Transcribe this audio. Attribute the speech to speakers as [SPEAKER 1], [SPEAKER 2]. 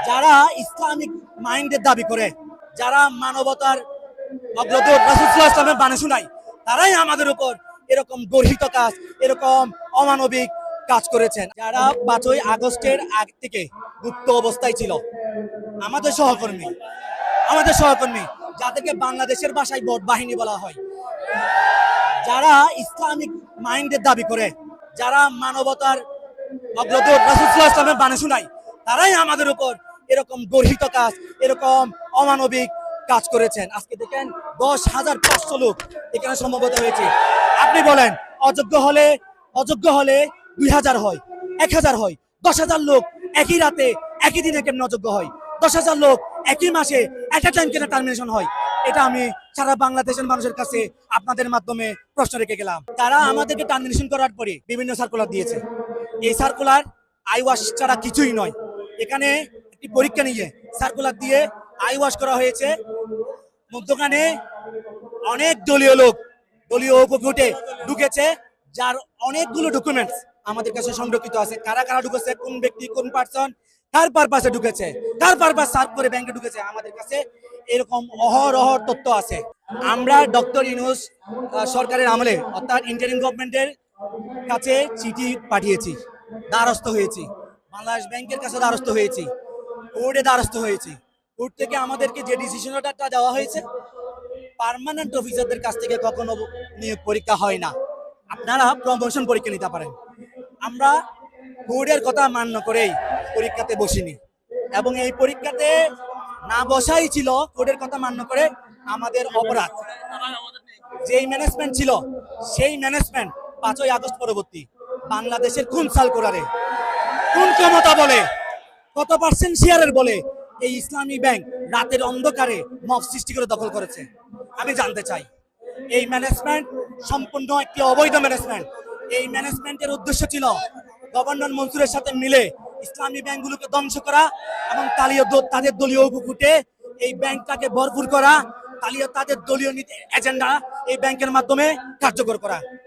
[SPEAKER 1] যারা ইসলামিক মাইন্ডের দাবি করে, যারা মানবতার অগ্রদূত রাসূল সাল্লাল্লাহু আলাইহি ওয়াসাল্লামের বাণী শোনায়, তারাই আমাদের উপর এরকম গর্হিত কাজ, এরকম অমানবিক কাজ করেছেন। যারা 5ই আগস্টের আগ থেকে গুপ্ত অবস্থায় ছিল, আমাদের সহকর্মী যাদেরকে বাংলাদেশের ভাষায় ভোট বাহিনী বলা হয়, যারা ইসলামিক মাইন্ডের দাবি করে, যারা মানবতার অগ্রদূত রাসূল সাল্লাল্লাহু আলাইহি ওয়াসাল্লামের বাণী শোনায়, তারাই আমাদের উপর এরকম গর্হিত কাজ, এরকম অমানবিক কাজ করেছেন। আজকে দেখেন 10,500 লোক এখানে সমবেত হয়েছে। আপনি বলেন, অযোগ্য হলে 2000 হয়, 1000 হয়, 10,000 লোক একই রাতে একই দিনে কেমন অযোগ্য হয়? 10,000 লোক একই মাসে একটা টাইম কেন টার্মিনেশন হয়? এটা আমি সারা বাংলাদেশের মানুষের কাছে আপনাদের মাধ্যমে প্রশ্ন রেখে গেলাম। তারা আমাদেরকে টার্মিনেশন করার পরে বিভিন্ন সার্কুলার দিয়েছে। এই সার্কুলার আইওয়াশ ছাড়া কিছুই নয়। এখানে একটি পরীক্ষা নিয়ে সার্কুলার দিয়ে আইওয়াশ করা হয়েছে। মধ্যখানে অনেক দলীয় উপভোটে ঢুকেছে, যার অনেকগুলো ডকুমেন্টস আমাদের কাছে সংরক্ষিত আছে। কারা কারা ঢুকেছে, কোন ব্যক্তি, কোন পার্সন, কার পারপাসে ঢুকেছে, কার পারপাস সার্ভ করে ব্যাংকে ঢুকেছে, আমাদের কাছে এরকম অহরহ তথ্য আছে। আমরা ডক্টর ইউনূস সরকারের আমলে, অর্থাৎ ইন্টারিম গভর্নমেন্টের কাছে চিঠি পাঠিয়েছি, দ্বারস্থ হয়েছি, বাংলাদেশ ব্যাংকের কাছে দ্বারস্থ হয়েছি, কোর্টে দ্বারস্থ হয়েছি। কোর্ট থেকে আমাদেরকে যে ডিসিশনটা দেওয়া হয়েছে, পার্মানেন্ট অফিসারদের কাছ থেকে কখনো নিয়োগ পরীক্ষা হয় না, আপনারা প্রমোশন পরীক্ষা নিতে পারেন। আমরা কোর্টের কথা মান্য করেই পরীক্ষাতে বসিনি, এবং এই পরীক্ষাতে না বসাই ছিল কোর্টের কথা মান্য করে আমাদের অপরাধ। যেই ম্যানেজমেন্ট ছিল, সেই ম্যানেজমেন্ট 5ই আগস্ট পরবর্তী বাংলাদেশের কোন সার্কুলারে, কোন ক্ষমতা বলে, কত পার্সেন্ট শেয়ারের বলে এই ইসলামী ব্যাংক রাতের অন্ধকারে মব সৃষ্টি করে দখল করেছে? আমি জানতে চাই। এই ম্যানেজমেন্ট সম্পূর্ণ একটি অবৈধ ম্যানেজমেন্ট। এই ম্যানেজমেন্টের উদ্দেশ্য ছিল গভর্নর মনসুরের সাথে মিলে ইসলামী ব্যাংকগুলোকে ধ্বংস করা এবং তাদের দলীয় উপকূটে এই ব্যাংকটাকে ভরপুর করা, তাদের দলীয় এজেন্ডা এই ব্যাংকের মাধ্যমে কার্যকর করা।